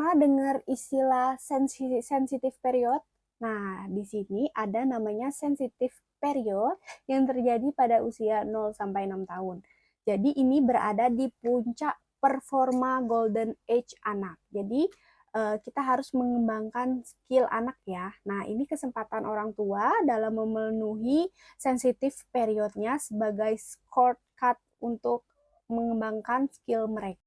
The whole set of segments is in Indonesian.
Pernah dengar istilah sensitive period? Nah, di sini ada namanya sensitive period yang terjadi pada usia 0 sampai 6 tahun. Jadi ini berada di puncak performa golden age anak. Jadi kita harus mengembangkan skill anak ya. Nah, ini kesempatan orang tua dalam memenuhi sensitive periodnya sebagai shortcut untuk mengembangkan skill mereka.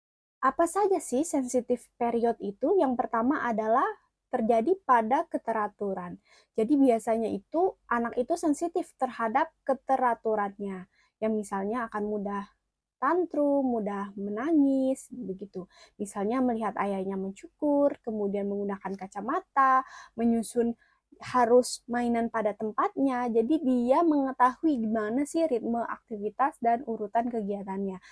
Apa saja sih sensitive period itu? Yang pertama adalah terjadi pada keteraturan. Jadi biasanya itu anak itu sensitif terhadap keteraturannya. Yang misalnya akan mudah tantrum, mudah menangis, begitu. Misalnya melihat ayahnya mencukur, kemudian menggunakan kacamata, menyusun harus mainan pada tempatnya. Jadi dia mengetahui gimana sih ritme aktivitas dan urutan kegiatannya.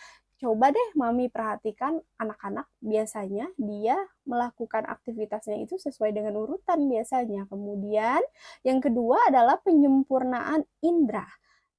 Coba deh Mami perhatikan anak-anak biasanya dia melakukan aktivitasnya itu sesuai dengan urutan biasanya. Kemudian yang kedua adalah penyempurnaan indera.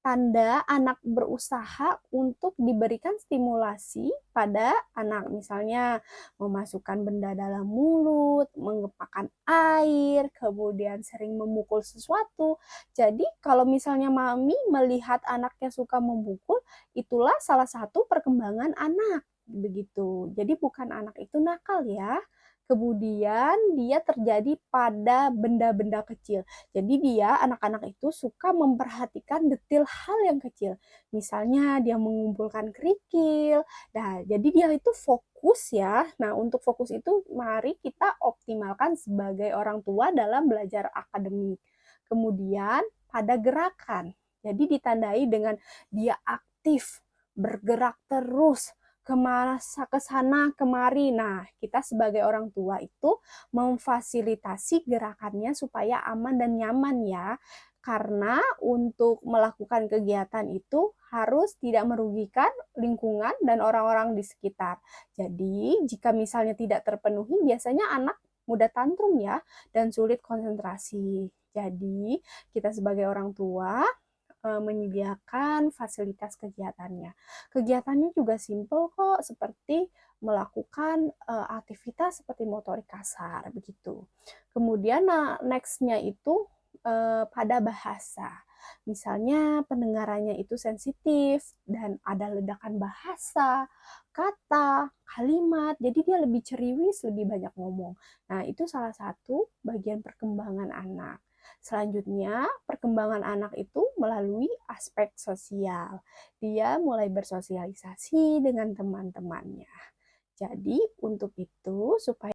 Tanda anak berusaha untuk diberikan stimulasi pada anak. Misalnya memasukkan benda dalam mulut, mengepakkan air, kemudian sering memukul sesuatu. Jadi kalau misalnya Mami melihat anaknya suka memukul, itulah salah satu perkembangan anak. Begitu. Jadi bukan anak itu nakal ya. Kemudian dia terjadi pada benda-benda kecil. Jadi dia, anak-anak itu suka memperhatikan detail hal yang kecil. Misalnya dia mengumpulkan kerikil. Nah, jadi dia itu fokus ya. Nah, untuk fokus itu mari kita optimalkan sebagai orang tua dalam belajar akademik. Kemudian pada gerakan. Jadi ditandai dengan dia aktif, bergerak terus, ke sana kemari. Nah, kita sebagai orang tua itu memfasilitasi gerakannya supaya aman dan nyaman ya. Karena untuk melakukan kegiatan itu harus tidak merugikan lingkungan dan orang-orang di sekitar. Jadi, jika misalnya tidak terpenuhi, biasanya anak mudah tantrum ya dan sulit konsentrasi. Jadi, kita sebagai orang tua menyediakan fasilitas kegiatannya. Kegiatannya juga simpel kok, seperti melakukan aktivitas seperti motorik kasar begitu. Kemudian next-nya itu pada bahasa. Misalnya pendengarannya itu sensitif dan ada ledakan bahasa, kata, kalimat, jadi dia lebih ceriwis, lebih banyak ngomong. Nah, itu salah satu bagian perkembangan anak. Selanjutnya, perkembangan anak itu melalui aspek sosial. Dia mulai bersosialisasi dengan teman-temannya. Jadi, untuk itu, supaya